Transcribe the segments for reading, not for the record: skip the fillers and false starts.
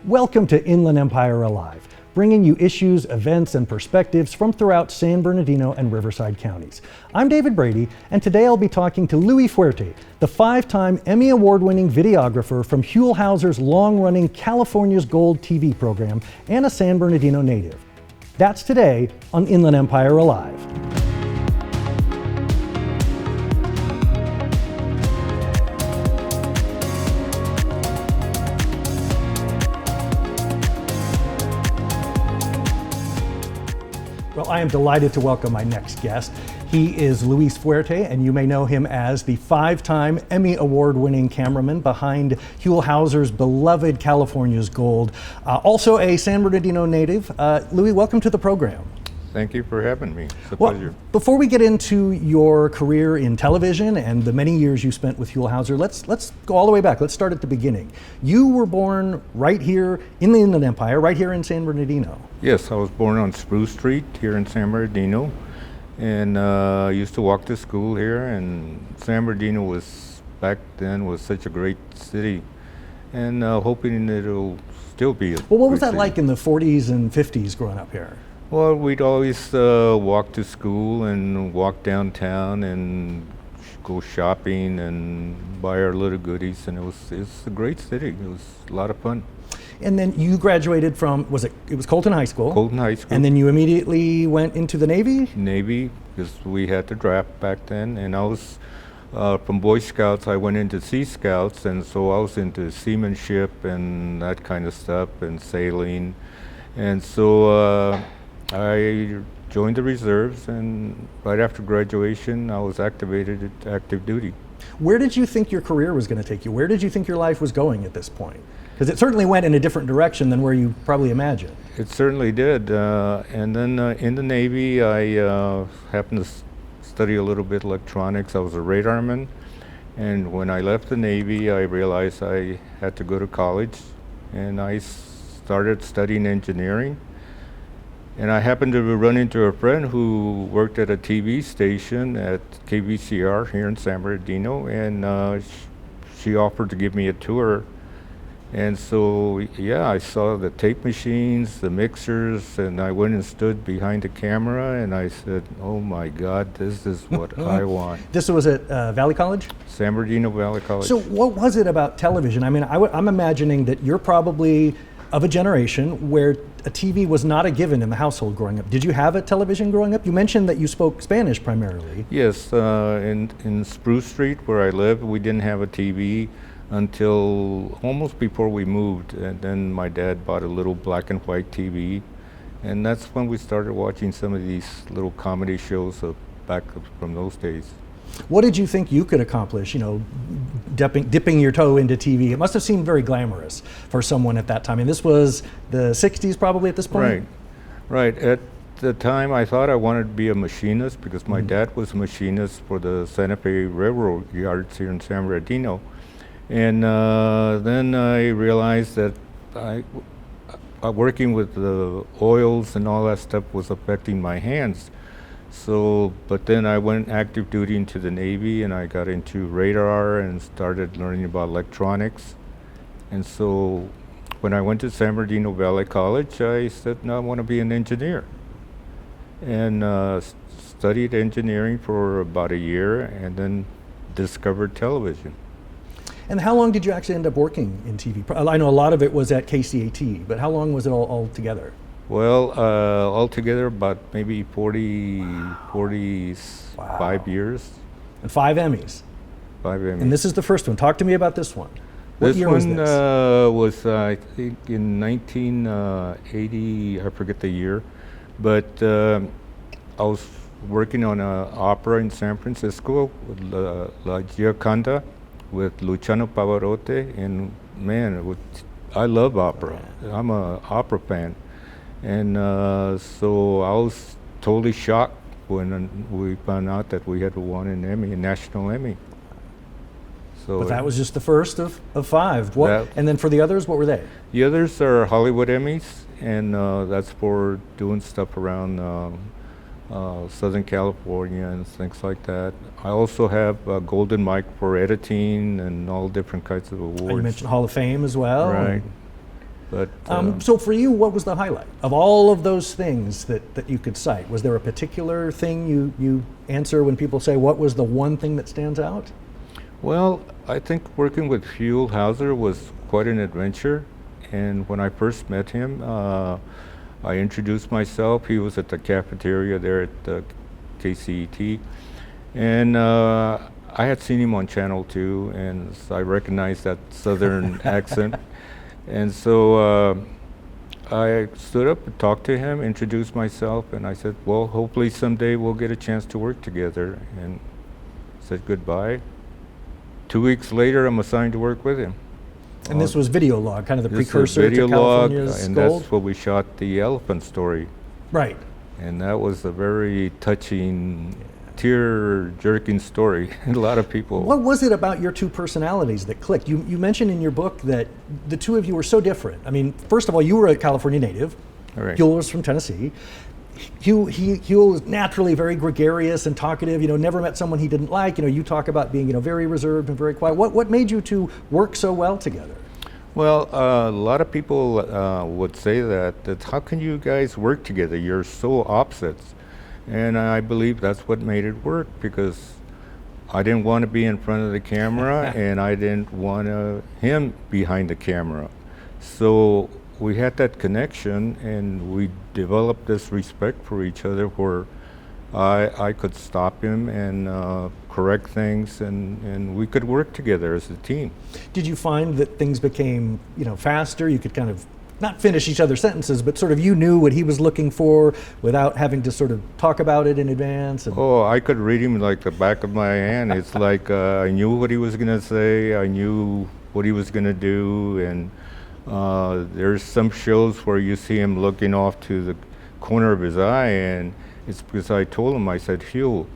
Welcome to Inland Empire Alive, bringing you issues, events, and perspectives from throughout San Bernardino and Riverside counties. I'm David Brady, and today I'll be talking to Luis Fuerte, the 5-time Emmy Award-winning videographer from Huell Howser's long-running California's Gold TV program and a San Bernardino native. That's today on Inland Empire Alive. Well, I am delighted to welcome my next guest. He is Luis Fuerte, and you may know him as the 5-time Emmy Award-winning cameraman behind Huell Howser's beloved California's Gold. Also a San Bernardino native. Luis, welcome to the program. Thank you for having me. It's a pleasure. Before we get into your career in television and the many years you spent with Huell Howser, let's go all the way back. Let's start at the beginning. You were born right here in the Inland Empire, right here in San Bernardino. Yes, I was born on Spruce Street here in San Bernardino, and I used to walk to school here. And San Bernardino was back then was such a great city, and hoping it'll still be. Well, what was that like in the 40s and 50s growing up here? Well, we'd always walk to school and walk downtown and go shopping and buy our little goodies, and it was a great city. It was a lot of fun. And then you graduated from, it was Colton High School? Colton High School. And then you immediately went into the Navy? Navy, because we had to draft back then, and I was from Boy Scouts. I went into Sea Scouts, and so I was into seamanship and that kind of stuff and sailing, and so I joined the reserves, and right after graduation, I was activated at active duty. Where did you think your career was going to take you? Where did you think your life was going at this point? Because it certainly went in a different direction than where you probably imagined. It certainly did. And then in the Navy, I happened to study a little bit electronics. I was a radarman. And when I left the Navy, I realized I had to go to college. And I started studying engineering. And I happened to run into a friend who worked at a TV station at KVCR here in San Bernardino, and she offered to give me a tour. And so, yeah, I saw the tape machines, the mixers, and I went and stood behind the camera, and I said, oh my God, this is what I want. This was at Valley College? San Bernardino Valley College. So what was it about television? I mean, I'm imagining that you're probably of a generation where a TV was not a given in the household growing up. Did you have a television growing up? You mentioned that you spoke Spanish primarily. Yes, in Spruce Street where I lived, we didn't have a TV until almost before we moved. And then my dad bought a little black and white TV. And that's when we started watching some of these little comedy shows back from those days. What did you think you could accomplish, dipping your toe into TV? It must have seemed very glamorous for someone at that time. And this was the 60s probably at this point? Right. At the time, I thought I wanted to be a machinist because my dad was a machinist for the Santa Fe Railroad Yards here in San Bernardino. And then I realized that working with the oils and all that stuff was affecting my hands. So, but then I went active duty into the Navy, and I got into radar and started learning about electronics. And so when I went to San Bernardino Valley College, I said, no, I want to be an engineer. And studied engineering for about a year, and then discovered television. And how long did you actually end up working in TV? I know a lot of it was at KCAT, but how long was it all together? Well, altogether about maybe 45 years. And 5 Emmys. 5 Emmys. And this is the first one. Talk to me about this one. What year was this? Was I think in 1980, I forget the year, but I was working on an opera in San Francisco with La Gioconda with Luciano Pavarotti, and man, I love opera. I'm an opera fan. And so I was totally shocked when we found out that we had won an Emmy, a national Emmy. So but that was just the first of 5. And then for the others, what were they? The others are Hollywood Emmys, and that's for doing stuff around Southern California and things like that. I also have a Golden Mike for editing and all different kinds of awards. And you mentioned Hall of Fame as well. Right. But So for you, what was the highlight of all of those things that you could cite? Was there a particular thing you answer when people say, what was the one thing that stands out? well, I think working with Huell Hauser was quite an adventure. And when I first met him, I introduced myself. He was at the cafeteria there at the KCET. And I had seen him on Channel 2, and so I recognized that southern accent. And so I stood up and talked to him, introduced myself, and I said, well, hopefully someday we'll get a chance to work together, and said goodbye. 2 weeks later, I'm assigned to work with him. And this was Videolog, kind of the This is precursor to Videolog, California's and Gold? that's where we shot the elephant story. Right. And that was a very touching, tear-jerking story. A lot of people. What was it about your two personalities that clicked? You mentioned in your book that the two of you were so different. I mean, first of all, you were a California native. Right. Huell was from Tennessee. Huell was naturally very gregarious and talkative. Never met someone he didn't like. You talk about being very reserved and very quiet. What made you two work so well together? Well, a lot of people would say that how can you guys work together? You're so opposites. And I believe that's what made it work, because I didn't want to be in front of the camera and I didn't want him behind the camera. So we had that connection, and we developed this respect for each other where I could stop him and correct things, and we could work together as a team. Did you find that things became faster? You could kind of not finish each other's sentences, but sort of you knew what he was looking for without having to sort of talk about it in advance? Oh, I could read him like the back of my hand. It's like I knew what he was going to say. I knew what he was going to do. And there's some shows where you see him looking off to the corner of his eye, and it's because I told him, I said, Huell,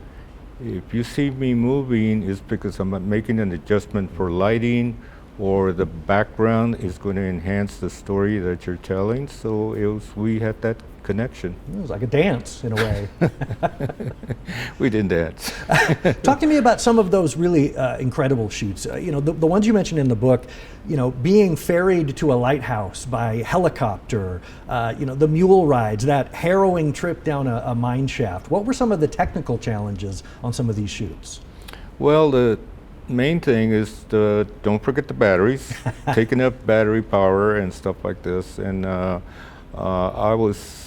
if you see me moving, it's because I'm making an adjustment for lighting, or the background is going to enhance the story that you're telling. So we had that connection. It was like a dance in a way. We didn't dance. Talk to me about some of those really incredible shoots. The ones you mentioned in the book, being ferried to a lighthouse by helicopter, the mule rides, that harrowing trip down a mine shaft. What were some of the technical challenges on some of these shoots? Well, the main thing is don't forget the batteries, taking up battery power and stuff like this. And I was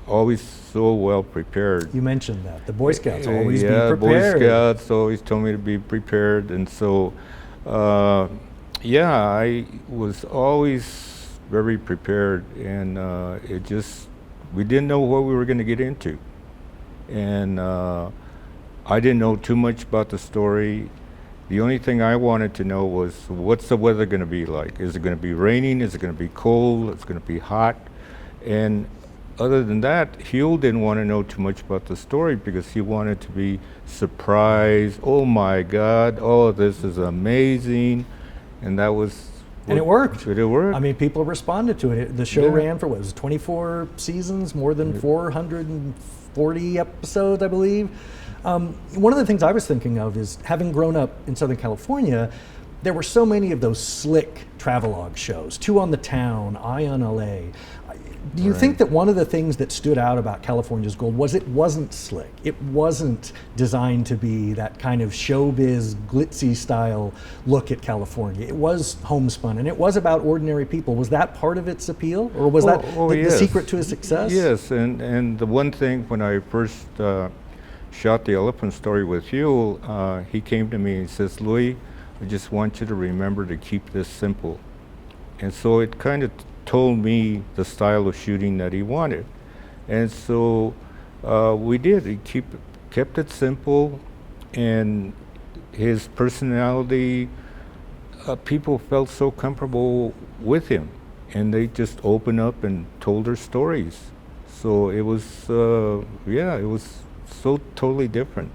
always so well prepared. You mentioned that. The Boy Scouts always be Yeah, Boy prepared. Scouts always told me to be prepared. And so, I was always very prepared. And we didn't know what we were going to get into. And I didn't know too much about the story. The only thing I wanted to know was, what's the weather going to be like? Is it going to be raining? Is it going to be cold? Is it going to be hot? And other than that, Huell didn't want to know too much about the story, because he wanted to be surprised. Oh my God, oh, this is amazing. And that was... And it worked. It worked. I mean, people responded to it. The show ran for, 24 seasons, more than 440 episodes, I believe. One of the things I was thinking of is, having grown up in Southern California, there were so many of those slick travelogue shows, Two on the Town, Eye on LA. Do you think that one of the things that stood out about California's Gold was it wasn't slick? It wasn't designed to be that kind of showbiz, glitzy style look at California. It was homespun, and it was about ordinary people. Was that part of its appeal, or was that the yes. secret to its success? Yes, and the one thing, when I first shot the elephant story with Huell, he came to me and says, Louis, I just want you to remember to keep this simple. And so it kind of told me the style of shooting that he wanted. And so we did. He kept it simple, and his personality, people felt so comfortable with him, and they just opened up and told their stories. So it was, it was so totally different.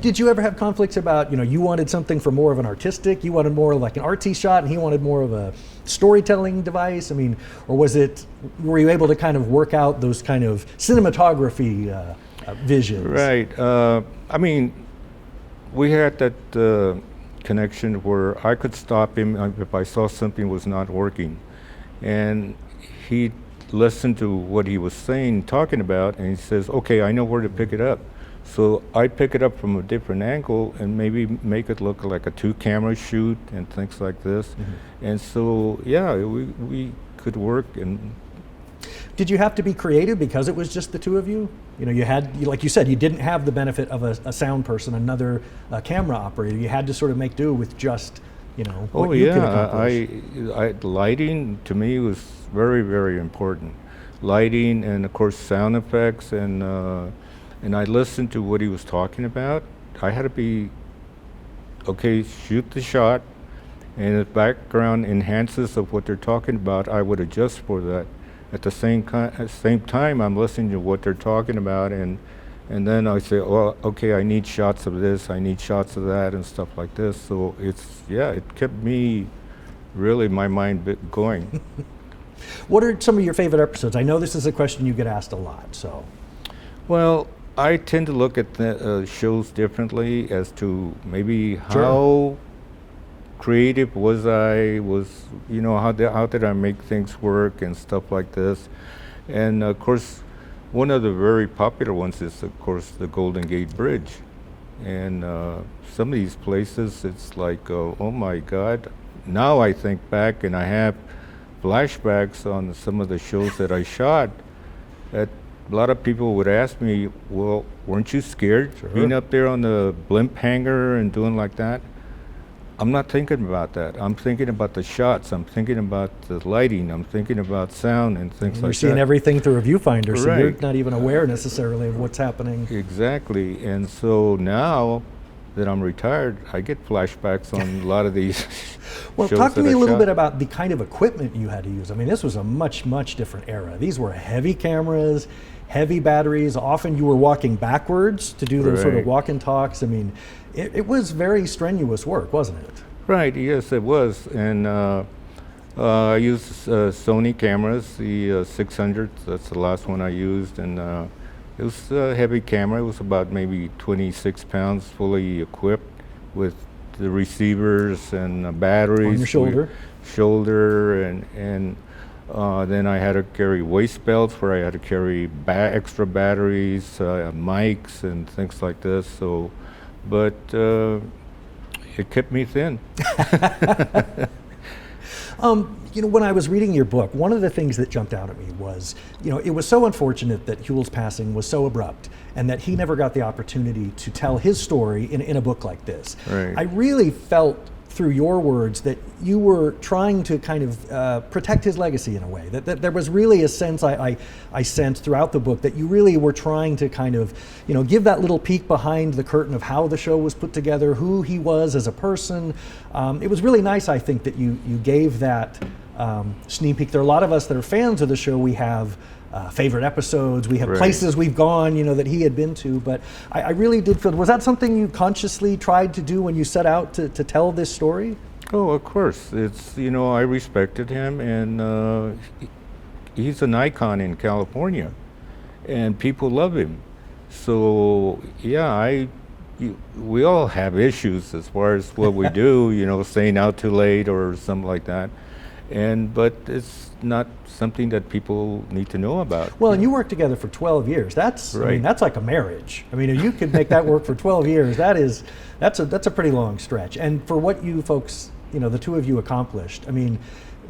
Did you ever have conflicts about, you wanted something for more of an artistic, you wanted more like an artsy shot, and he wanted more of a storytelling device? I mean, or were you able to kind of work out those kind of cinematography visions? Right. I mean, we had that connection where I could stop him if I saw something was not working. and he listened to what he was saying, talking about, and he says, okay, I know where to pick it up. So I pick it up from a different angle and maybe make it look like a 2-camera shoot and things like this. Mm-hmm. And so, yeah, we could work. And did you have to be creative because it was just the two of you? You know, like you said, you didn't have the benefit of a sound person, another camera operator. You had to sort of make do with just, you know, what you could accomplish. Lighting to me was very, very important. Lighting and of course sound effects, and I listened to what he was talking about. I had to be, okay, shoot the shot, and the background enhances of what they're talking about, I would adjust for that. At the same time, I'm listening to what they're talking about, and then I say, well, okay, I need shots of this, I need shots of that, and stuff like this. So it kept me, really, my mind going. What are some of your favorite episodes? I know this is a question you get asked a lot, so. Well, I tend to look at the shows differently as to maybe Sure. how creative was I, you know, how did I make things work and stuff like this. And of course, one of the very popular ones is, of course, the Golden Gate Bridge. And some of these places, it's like, oh my God. Now I think back and I have flashbacks on some of the shows that I shot. A lot of people would ask me, well, weren't you scared being up there on the blimp hangar and doing like that? I'm not thinking about that. I'm thinking about the shots. I'm thinking about the lighting. I'm thinking about sound and things like that. You're seeing everything through a viewfinder, so you're Right. not even aware necessarily of what's happening. Exactly. And so now that I'm retired, I get flashbacks on a lot of these Well, shows talk to that me I a little shot. bit about the kind of equipment you had to use. I mean, this was a much, much different era. These were heavy cameras, heavy batteries. Often you were walking backwards to do those sort of Right. walk and talks. I mean, it was very strenuous work, wasn't it? Right, yes, it was. And I used Sony cameras, the 600, that's the last one I used. And it was a heavy camera. It was about maybe 26 pounds, fully equipped with the receivers and batteries. On your shoulder. Shoulder, and then I had to carry waist belts where I had to carry extra batteries, mics, and things like this. So, but it kept me thin. You know, when I was reading your book, one of the things that jumped out at me was, you know, it was so unfortunate that Huell's passing was so abrupt and that he never got the opportunity to tell his story in a book like this. Right. I really felt through your words that you were trying to kind of protect his legacy in a way, that there was really a sense I sensed throughout the book that you really were trying to kind of, you know, give that little peek behind the curtain of how the show was put together, who he was as a person. It was really nice, I think, that you gave that sneak peek. There are a lot of us that are fans of the show. We have favorite episodes, we have Right. places we've gone, you know, that he had been to, but I really did feel, was that something you consciously tried to do when you set out to tell this story? Oh, of course. It's, you know, I respected him, and he's an icon in California, and people love him. So, yeah, we all have issues as far as what we do, you know, staying out too late or something like that. But it's not something that people need to know about. Well, and you worked together for 12 years. That's, I mean, Right. that's like a marriage. I mean, if you could make that work for 12 years, that's a pretty long stretch. And for what you folks, you know, the two of you accomplished, I mean,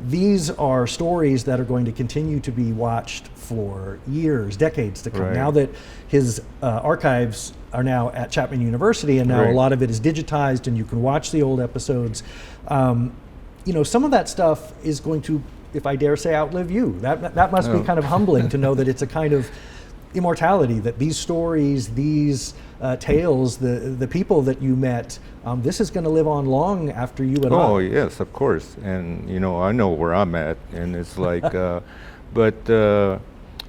these are stories that are going to continue to be watched for years, decades to come. Right. Now that his archives are now at Chapman University, and now a Right. lot of it is digitized, and you can watch the old episodes. You know, some of that stuff is going to, if I dare say, outlive you. That must be Oh. kind of humbling to know that it's a kind of immortality, that these stories, these tales, the people that you met, this is going to live on long after you and Oh, I. yes, of course. And, you know, I know where I'm at, and it's like,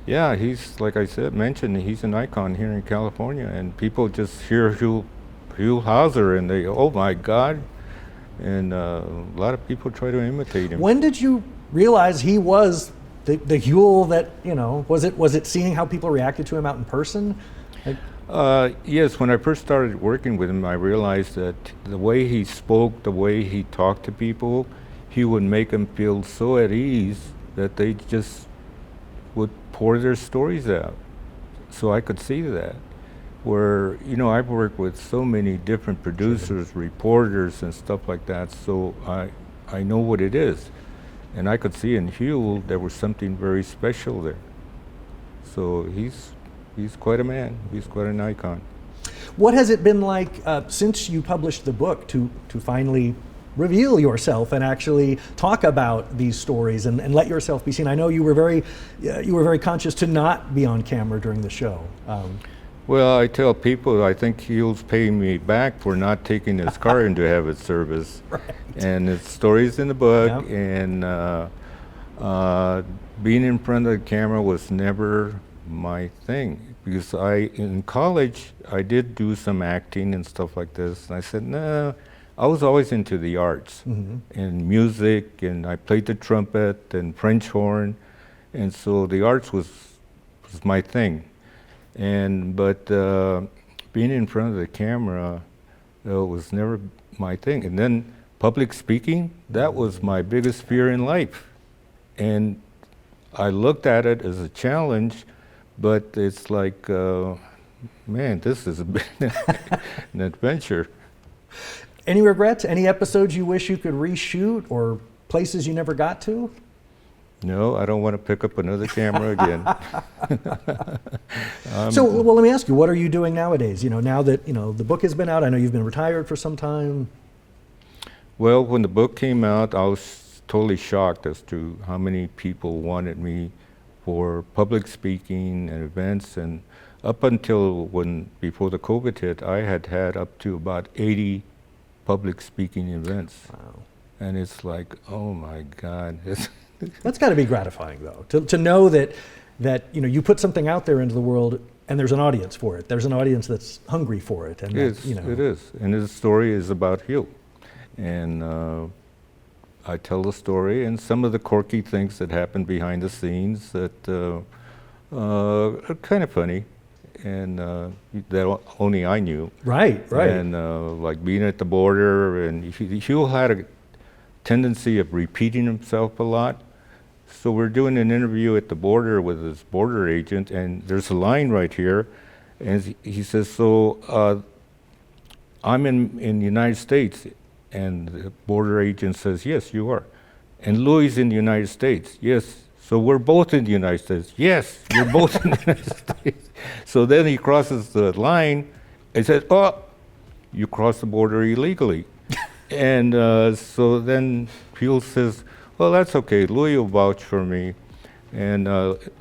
yeah, he's, like I said, mentioned, he's an icon here in California, and people just hear Huell Hauser, and they, oh my God, and a lot of people try to imitate him. When did you realize he was the Huell that, you know, was it seeing how people reacted to him out in person? Like, Yes, when I first started working with him, I realized that the way he spoke, the way he talked to people, he would make them feel so at ease that they just would pour their stories out. So I could see that. Where, you know, I've worked with so many different producers, reporters, and stuff like that, so I know what it is. And I could see in Huell there was something very special there. So he's quite a man. He's quite an icon. What has it been like since you published the book to finally reveal yourself and actually talk about these stories and let yourself be seen? I know you were very conscious to not be on camera during the show. Well, I tell people I think Huell's paying me back for not taking his car into Habit service. Right. And it's stories in the book, Yep. and being in front of the camera was never my thing. Because in college, I did do some acting and stuff like this, and I said, no, I was always into the arts and music, and I played the trumpet and French horn, and so the arts was my thing. But being in front of the camera was never my thing. And then public speaking, that was my biggest fear in life. And I looked at it as a challenge, but it's like, man, this is a bit an adventure. Any regrets? Any episodes you wish you could reshoot or places you never got to? No, I don't want to pick up another camera again. So, well, let me ask you, what are you doing nowadays? You know, now that, you know, the book has been out, I know you've been retired for some time. Well, when the book came out, I was totally shocked as to how many people wanted me for public speaking and events. And up until before the COVID hit, I had up to about 80 public speaking events. Wow. And it's like, oh my God. That's got to be gratifying, though, to know that you know, you put something out there into the world and there's an audience for it. There's an audience that's hungry for it. And It is. And the story is about Huell. And I tell the story and some of the quirky things that happen behind the scenes that are kind of funny and that only I knew. Right. And like being at the border, and Huell had a tendency of repeating himself a lot. So we're doing an interview at the border with his border agent, and there's a line right here, and he says, so I'm in the United States, and the border agent says, yes, you are. And Louis in the United States, yes. So we're both in the United States. Yes, you're both in the United States. So then he crosses the line and says, oh, you crossed the border illegally. And so then Huell says, well, that's okay, Louis will vouch for me. And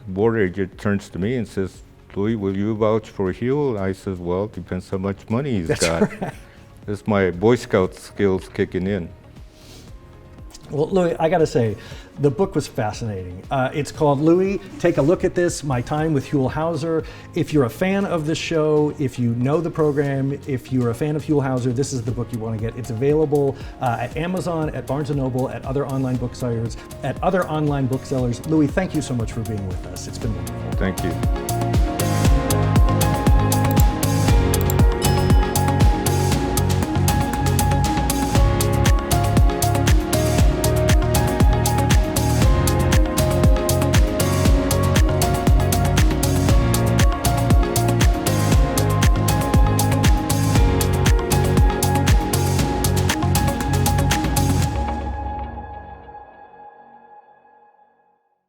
border agent turns to me and says, Louis, will you vouch for Huell? I says, well, it depends how much money he's got. Right. That's my Boy Scout skills kicking in. Well, Louis, I got to say, the book was fascinating. It's called Louis, Take a Look at This, My Time with Huell Howser. If you're a fan of the show, if you know the program, if you're a fan of Huell Howser, this is the book you want to get. It's available at Amazon, at Barnes & Noble, at other online booksellers. Louis, thank you so much for being with us. It's been wonderful. Thank you.